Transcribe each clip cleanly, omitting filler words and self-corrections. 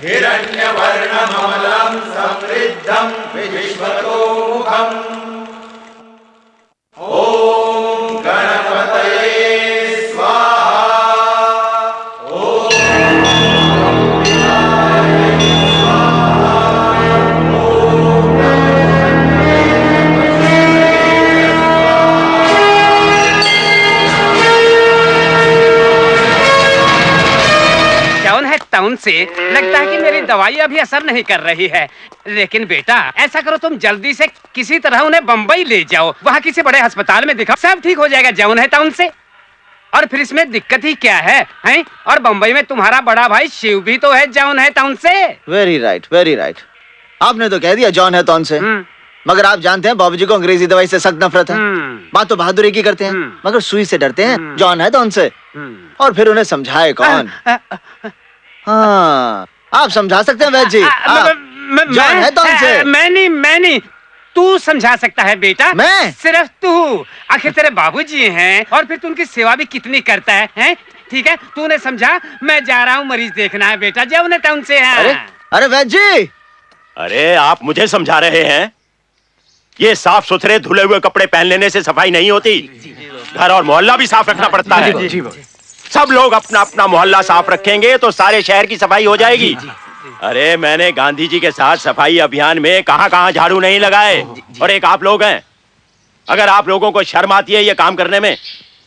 हिरण्यवर्णममलं समृद्धं विश्वतो मुखम् ओम गणपतये स्वाहा। टाउन से लगता है कि मेरी दवाई अभी असर नहीं कर रही है, लेकिन बेटा ऐसा करो तुम जल्दी से किसी तरह उन्हें बम्बई ले जाओ, वहाँ किसी बड़े अस्पताल में दिखाओ, सब ठीक हो जाएगा जौन है टाउन से। और फिर इसमें दिक्कत ही क्या है, हैं? और बम्बई में तुम्हारा बड़ा भाई शिव भी तो है जौन है टाउन से। Very right, very right. आपने तो कह दिया जॉन है टाउन से, मगर आप जानते हैं बाबूजी को अंग्रेजी दवाई से सख्त नफरत है। बात तो बहादुरी की करते हैं, मगर सुई से डरते हैं। जॉन है टाउन से, और फिर उन्हें समझाए कौन? हाँ, आप समझा सकते हैं वैद्य जी। जॉन है टाउन से। मैं नहीं, तू समझा सकता है बेटा। मैं? सिर्फ तू। आखिर तेरे बाबूजी हैं, और फिर तू उनकी सेवा भी कितनी करता है? ठीक है, तूने समझा। मैं जा रहा हूँ मरीज देखना है बेटा, जब उन्हें टाउन से है। अरे वैद्य जी, अरे आप मुझे समझा रहे हैं? ये साफ सुथरे धुले हुए कपड़े पहन लेने से सफाई नहीं होती, घर और मोहल्ला भी साफ रखना पड़ता है। सब लोग अपना अपना मोहल्ला साफ रखेंगे तो सारे शहर की सफाई हो जाएगी। अरे मैंने गांधी जी के साथ सफाई अभियान में कहां-कहां झाड़ू नहीं लगाए, और एक आप लोग हैं। अगर आप लोगों को शर्म आती है ये काम करने में,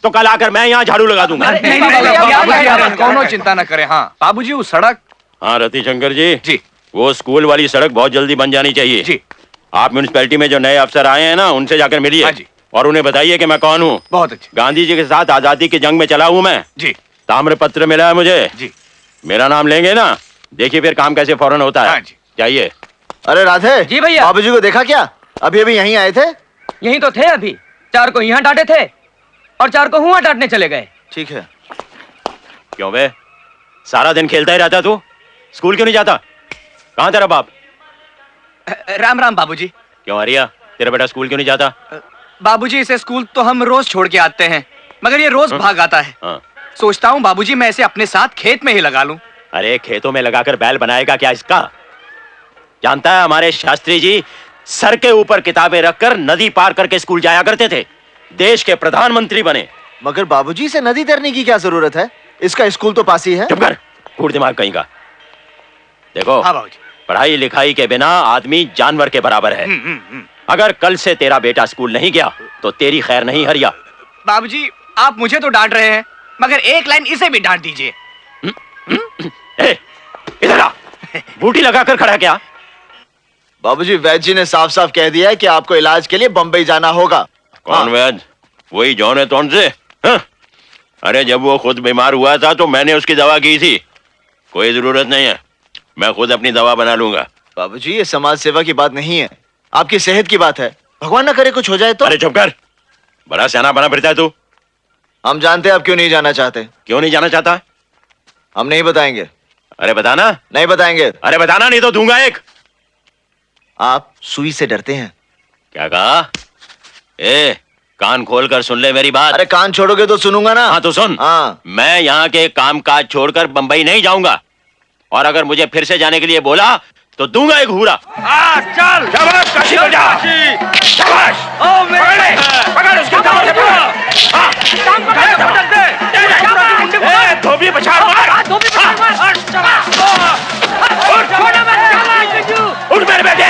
तो कल आकर मैं यहाँ झाड़ू लगा दूंगा। कौनो चिंता न करें। हाँ बाबूजी, वो सड़क। हाँ रतिशंकर जी, जी वो स्कूल वाली सड़क बहुत जल्दी बन जानी चाहिए। जी। आप म्यूनिसिपैलिटी में जो नए अफसर आए हैं ना, उनसे जाकर मिलिए। हाँ जी। और उन्हें बताइए कि मैं कौन हूँ। बहुत अच्छे। गांधी जी के साथ आजादी की जंग में चला हूँ मैं। जी। ताम्रपत्र मिला है मुझे। जी। मेरा नाम लेंगे ना, देखिए फिर काम कैसे फौरन होता है। हाँ जी। चाहिए। अरे राधे जी भैया। बाबूजी को देखा क्या? अभी अभी यहीं आए थे। यहीं तो थे, अभी 4 को यहाँ डांटे थे और 4 को वहाँ डांटने चले गए। ठीक है। क्यों बे, सारा दिन खेलता ही रहता तू, स्कूल क्यों नहीं जाता? कहाँ तेरा बाप? राम राम बाबूजी। क्यों हरिया, तेरा बेटा स्कूल क्यों नहीं जाता? बाबूजी इसे स्कूल तो हम रोज छोड़ के आते हैं, मगर ये रोज भाग आता है। सोचता हूँ बाबूजी मैं इसे अपने साथ खेत में ही लगा लूं। अरे खेतों में लगाकर बैल बनाएगा क्या इसका? जानता है हमारे शास्त्री जी सर के ऊपर किताबें रखकर नदी पार करके स्कूल जाया करते थे, देश के प्रधानमंत्री बने। मगर बाबूजी से नदी तैरने की क्या जरूरत है? इसका स्कूल तो पास ही है। चुप कर, फूट दिमाग कहीं का। देखो हाँ बाबूजी, पढ़ाई लिखाई के बिना आदमी जानवर के बराबर है। अगर कल से तेरा बेटा स्कूल नहीं गया तो तेरी खैर नहीं हरिया। बाबूजी आप मुझे तो डांट रहे हैं, मगर एक लाइन इसे भी डांट दीजिए। इधर आ, बूटी लगाकर खड़ा क्या? बाबूजी वैद्य जी ने साफ साफ कह दिया है कि आपको इलाज के लिए बंबई जाना होगा। कौन वैद्य? वही जॉन है टॉन से? अरे जब वो खुद बीमार हुआ था तो मैंने उसकी दवा की थी। कोई जरूरत नहीं है, मैं खुद अपनी दवा बना लूंगा। बाबूजी ये समाज सेवा की बात नहीं है, आपकी सेहत की बात है। भगवान ना करे कुछ हो जाए तो। अरे चुप कर, बड़ा सियाना बना फिरता है तू। हम जानते हैं आप क्यों नहीं जाना चाहते। क्यों नहीं जाना चाहता? हम नहीं बताएंगे। अरे बताना। नहीं बताएंगे। अरे बताना, नहीं तो दूंगा एक। आप सुई से डरते हैं। क्या कहा? कान खोल कर सुन ले मेरी बात। अरे कान छोड़ोगे तो सुनूंगा ना। हाँ तो सुन। हाँ। मैं यहाँ के काम काज छोड़कर बंबई नहीं जाऊंगा, और अगर मुझे फिर से जाने के लिए बोला तो दूंगा एक हूरा। चल शाबाश, काशी को जा। शाबाश। पकड़ उसको, धोबी पछाड़ मार। उठ मेरे बेटे,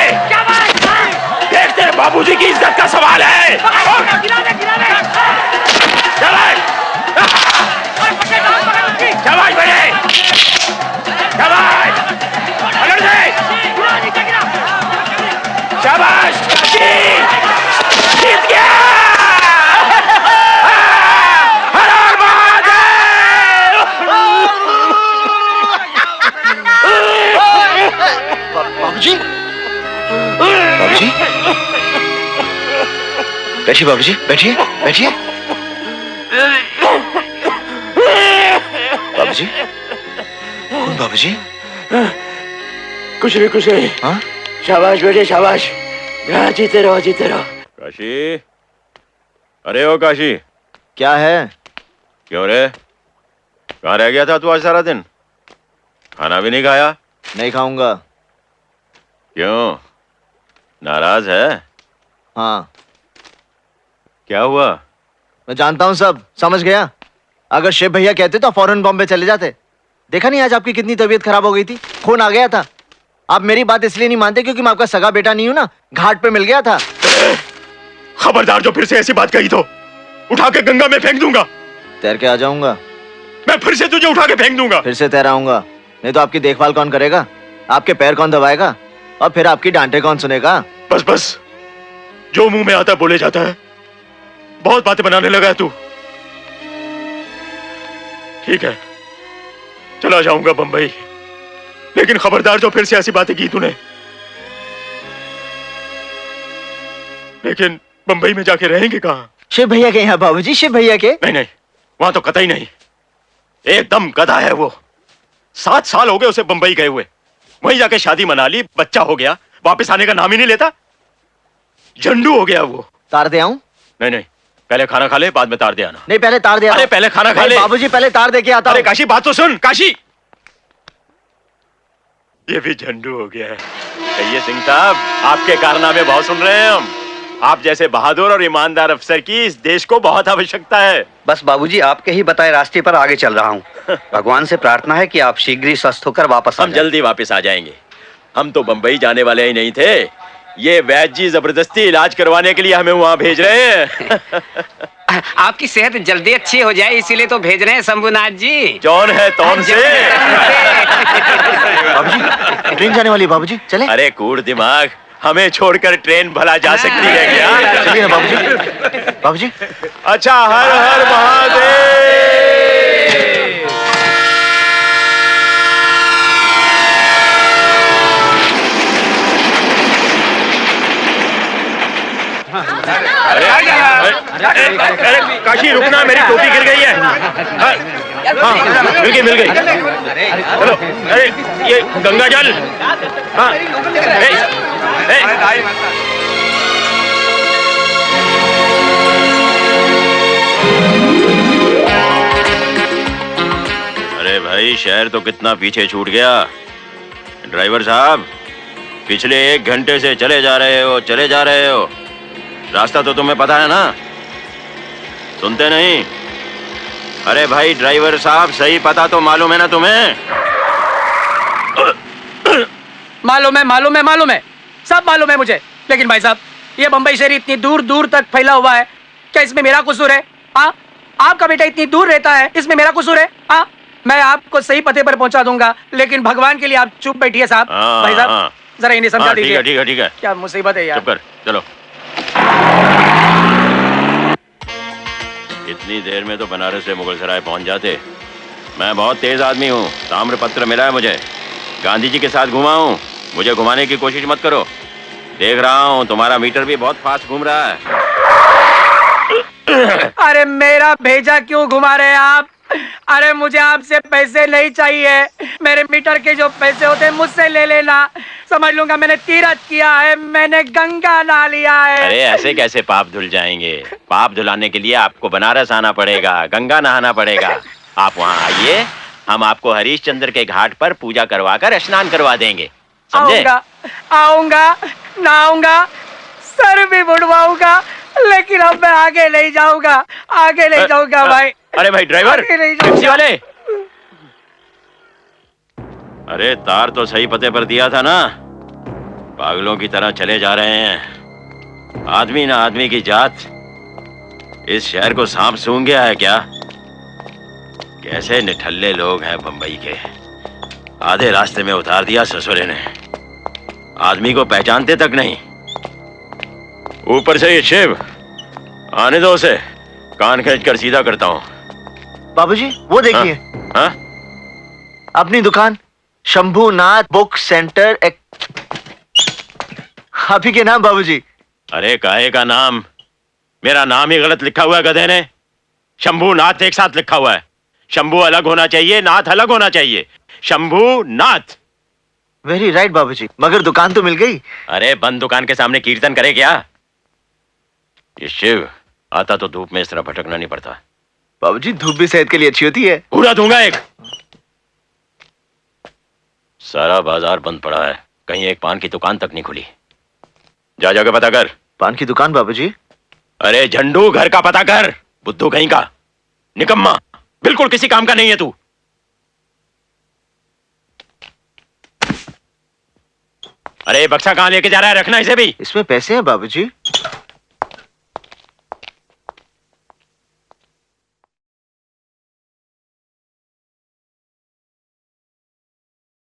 देख तेरे बाबूजी की इज्जत का सवाल है। शाबाश बेटे, शाबाश, पकड़ दे। शाबाश, जीत गया। हर हर महादेव। बाबूजी, बाबूजी, बैठिए बाबूजी, बैठिए बैठिए। बाबूजी, कौन बाबूजी? कुछ नहीं। हाँ? शाबाश बेटे, शाबाश। जीते रहो, जीते रहो। काशी, अरे ओ काशी। क्या है? क्यों रे, कहाँ रह गया था तू आज सारा दिन? खाना भी नहीं खाया, नहीं खाऊंगा। क्यों, नाराज है? हाँ, क्या हुआ? मैं जानता हूँ सब, समझ गया। अगर शिव भैया कहते तो फौरन बॉम्बे चले जाते। देखा नहीं आज आपकी कितनी तबीयत खराब हो गई थी, खून आ गया था। आप मेरी बात इसलिए नहीं मानते क्योंकि मैं आपका सगा बेटा नहीं हूं ना, घाट पे मिल गया था। खबरदार, जो फिर से ऐसी बात कही तो उठा के गंगा में फेंक दूंगा। तैर के आ जाऊंगा। मैं फिर से तुझे उठा के फेंक दूंगा। फिर से तैराऊंगा, नहीं तो आपकी देखभाल कौन करेगा? आपके पैर कौन दबाएगा? और फिर आपकी डांटे कौन सुनेगा? बस बस, जो मुंह में आता है बोले जाता है। बहुत बातें बनाने लगा है तू। ठीक है, चला जाऊंगा बंबई, लेकिन खबरदार जो फिर से ऐसी बातें की तूने। लेकिन बंबई में जाके रहेंगे कहाँ? शिव भैया के यहाँ बाबूजी, शिव भैया के। नहीं नहीं, वहां तो कतई नहीं। एकदम गधा है वो। 7 साल हो गए उसे बंबई गए हुए। वहीं जाके शादी मना ली, बच्चा हो गया, वापस आने का नाम ही नहीं लेता। झंडू हो गया वो। तार दे आऊं? नहीं नहीं, पहले खाना खा ले, बाद में तार दे आना। नहीं, पहले तार दे। अरे पहले खाना खा ले बाबूजी, पहले तार दे के आता अरे हूं। काशी, बात तो सुन काशी। ये भी झंडू हो गया है। कहिए सिंह साहब, आपके कारनामे बहुत सुन रहे हैं हम। आप जैसे बहादुर और ईमानदार अफसर की इस देश को बहुत आवश्यकता है। बस बाबूजी, आपके ही बताए रास्ते पर आगे चल रहा हूँ। भगवान से प्रार्थना है कि आप शीघ्र ही स्वस्थ होकर वापस आ हम जाएं। जल्दी वापस आ जाएंगे। हम तो बंबई जाने वाले ही नहीं थे। ये वैद्य जी जबरदस्ती इलाज करवाने के लिए हमें वहाँ भेज रहे हैं। आपकी सेहत जल्दी अच्छी हो जाए इसीलिए तो भेज रहे हैं शंभुनाथ जी। जौन है तौन से। बाबूजी, ट्रेन जाने वाली है बाबूजी, चले? अरे कूड़ दिमाग, हमें छोड़कर ट्रेन भला जा सकती है क्या? चलिए ना बाबूजी। बाबूजी, अच्छा, हर हर महादेव। अरे काशी, रुकना, मेरी टोपी गिर गई है। हाँ, मिल गई। चलो, अरे ये गंगा जल। हाँ, अरे भाई, शहर तो कितना पीछे छूट गया। ड्राइवर साहब, पिछले 1 घंटे से चले जा रहे हो। रास्ता तो तुम्हें पता है ना? सुनते नहीं? अरे भाई ड्राइवर साहब, सही पता तो मालूम है ना तुम्हें? मालूम है, सब मालूम है मुझे। लेकिन भाई साहब, ये बंबई शहर इतनी दूर दूर तक फैला हुआ है, क्या इसमें मेरा कसूर है? आपका बेटा इतनी दूर रहता है, इसमें मेरा कसूर है? मैं आपको सही पते पर पहुंचा दूंगा, लेकिन भगवान के लिए आप चुप बैठिए साहब। भाई साहब, जरा इन्हें समझा दीजिए। ठीक है। क्या मुसीबत है यार। चुप कर, चलो। इतनी देर में तो बनारस से मुगलसराय पहुंच जाते। मैं बहुत तेज आदमी हूँ, ताम्रपत्र मिला है मुझे। गांधी जी के साथ घुमा हूँ, मुझे घुमाने की कोशिश मत करो। देख रहा हूँ तुम्हारा मीटर भी बहुत फास्ट घूम रहा है। अरे मेरा भेजा क्यों घुमा रहे हैं आप? अरे मुझे आपसे पैसे नहीं चाहिए। मेरे मीटर के जो पैसे होते हैं मुझसे ले लेना। समझ लूंगा मैंने तीरथ किया है, मैंने गंगा नहा लिया है। अरे ऐसे कैसे पाप धुल जाएंगे? पाप धुलाने के लिए आपको बनारस आना पड़ेगा, गंगा नहाना पड़ेगा। आप वहाँ आइए, हम आपको हरीशचंद्र के घाट पर पूजा करवा कर स्नान करवा देंगे, समझे? आऊंगा, नहाऊंगा, सर भी बुड़वाऊंगा, लेकिन अब मैं आगे नहीं जाऊंगा भाई। अरे भाई ड्राइवर, टैक्सी वाले, अरे तार तो सही पते पर दिया था ना? पागलों की तरह चले जा रहे हैं। आदमी ना आदमी की जात। इस शहर को सांप सूंघ गया है क्या? कैसे निठल्ले लोग हैं बंबई के। आधे रास्ते में उतार दिया ससुरे ने, आदमी को पहचानते तक नहीं। ऊपर से ये शिव, आने दो उसे, कान खींच कर सीधा करता हूँ। बाबूजी वो देखिए। हाँ? अपनी दुकान शंभूनाथ बुक सेंटर आप ही के नाम बाबूजी। अरे काहे का नाम? मेरा नाम ही गलत लिखा हुआ है गधे ने। शंभूनाथ एक साथ लिखा हुआ है। शंभू अलग होना चाहिए, नाथ अलग होना चाहिए। शंभूनाथ। वेरी राइट बाबूजी, मगर दुकान तो मिल गई। अरे बंद दुकान के सामने कीर्तन करे क्या? ये शिव आता तो धूप में इस तरह भटकना नहीं पड़ता। बाबूजी धूप भी सेहत के लिए अच्छी होती है। पूरा दूंगा एक। सारा बाजार बंद पड़ा है, कहीं एक पान की दुकान तक नहीं खुली। जा जाके पता कर। पान की दुकान बाबूजी? अरे झंडू, घर का पता कर। बुद्धू कहीं का, निकम्मा, बिल्कुल किसी काम का नहीं है तू। अरे बक्सा कहां लेके जा रहा है? रखना इसे भी। इसमें पैसे हैं बाबूजी।